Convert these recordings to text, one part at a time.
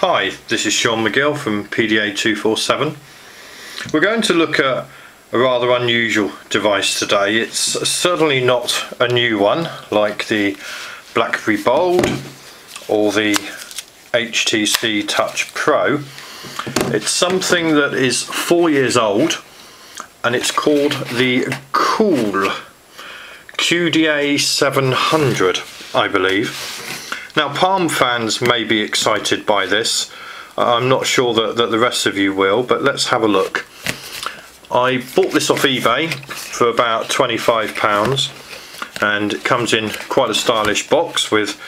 Hi, this is Sean McGill from PDA 247. We're going to look at a rather unusual device today. It's certainly not a new one like the BlackBerry Bold or the HTC Touch Pro. It's something that is 4 years old and it's called the Qool QDA 700, I believe. Now, Palm fans may be excited by this. I'm not sure that the rest of you will, but let's have a look. I bought this off eBay for about £25 and it comes in quite a stylish box with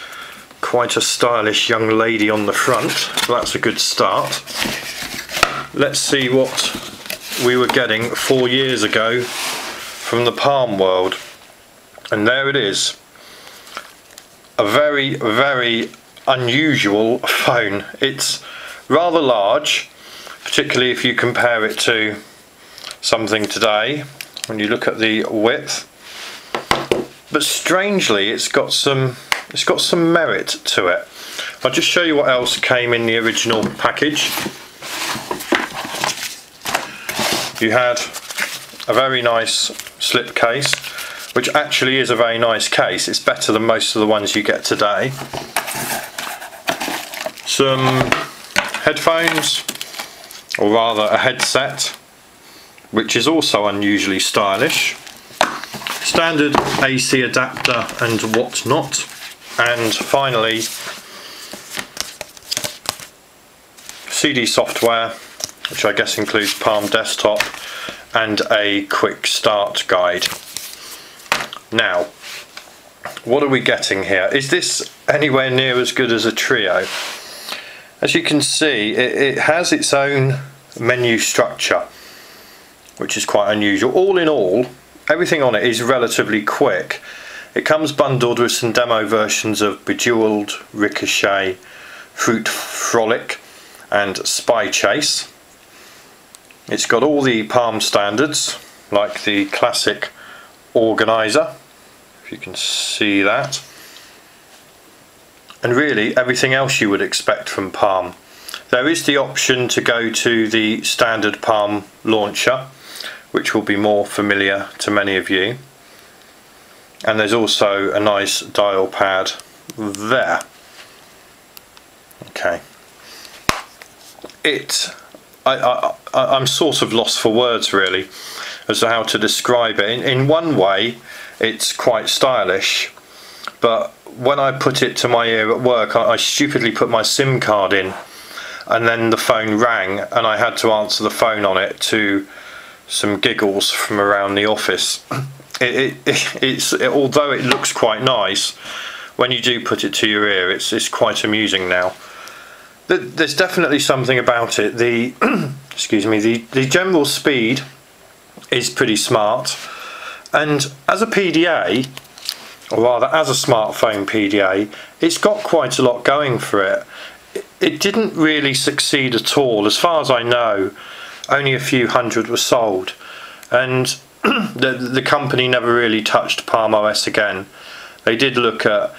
quite a stylish young lady on the front, so that's a good start. Let's see what we were getting 4 years ago from the Palm world, and there it is. A very, very unusual phone. It's rather large, particularly if you compare it to something today when you look at the width, but strangely it's got some merit to it. I'll just show you what else came in the original package. You had a very nice slip case, which actually is a very nice case. It's better than most of the ones you get today. Some headphones, or rather a headset, which is also unusually stylish. Standard AC adapter and whatnot. And finally, CD software, which I guess includes Palm Desktop, and a quick start guide. Now, what are we getting here? Is this anywhere near as good as a Trio? As you can see, it has its own menu structure, which is quite unusual. All in all, everything on it is relatively quick. It comes bundled with some demo versions of Bejeweled, Ricochet, Fruit Frolic and Spy Chase. It's got all the Palm standards, like the classic organizer, if you can see that, and really everything else you would expect from Palm. There is the option to go to the standard Palm launcher, which will be more familiar to many of you, and there's also a nice dial pad there. Okay, I'm sort of lost for words really as to how to describe it. In one way it's quite stylish, but when I put it to my ear at work, I stupidly put my SIM card in and then the phone rang and I had to answer the phone on it to some giggles from around the office. Although it looks quite nice, when you do put it to your ear, it's quite amusing now. There's definitely something about it. The excuse me, the general speed is pretty smart, and as a PDA, or rather as a smartphone PDA, it's got quite a lot going for it. It didn't really succeed at all. As far as I know, only a few hundred were sold, and the company never really touched Palm OS again. They did look at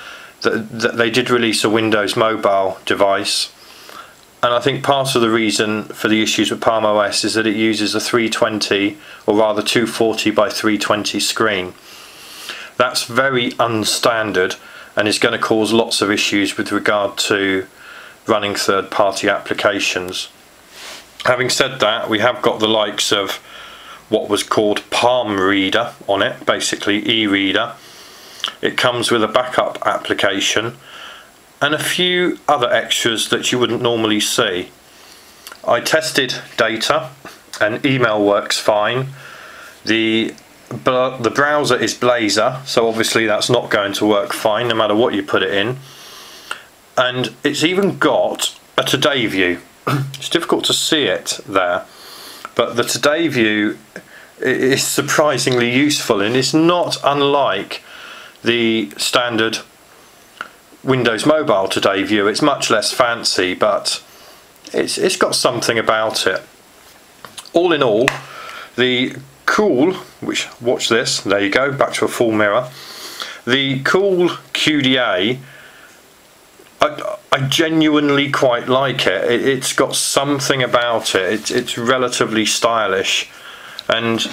they did release a Windows mobile device, and I think part of the reason for the issues with Palm OS is that it uses a 320, or rather 240 by 320 screen. That's very unstandard and is going to cause lots of issues with regard to running third-party applications. Having said that, we have got the likes of what was called Palm Reader on it, basically e-reader. It comes with a backup application and a few other extras that you wouldn't normally see. I tested data and email works fine. The browser is Blazor, so obviously that's not going to work fine no matter what you put it in. And it's even got a Today View. It's difficult to see it there, but the Today View is surprisingly useful, and it's not unlike the standard Windows Mobile Today View. It's much less fancy, but it's got something about it. All in all, the Qool, which, watch this, there you go, back to a full mirror. The Qool QDA I genuinely quite like it. It's got something about it. It's relatively stylish, and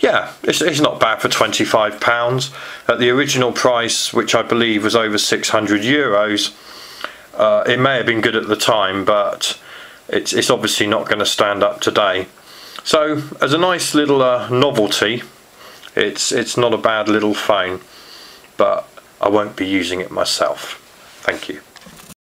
yeah, it's not bad for £25. At the original price, which I believe was over €600, it may have been good at the time, but it's obviously not going to stand up today. So as a nice little novelty, it's not a bad little phone, but I won't be using it myself. Thank you.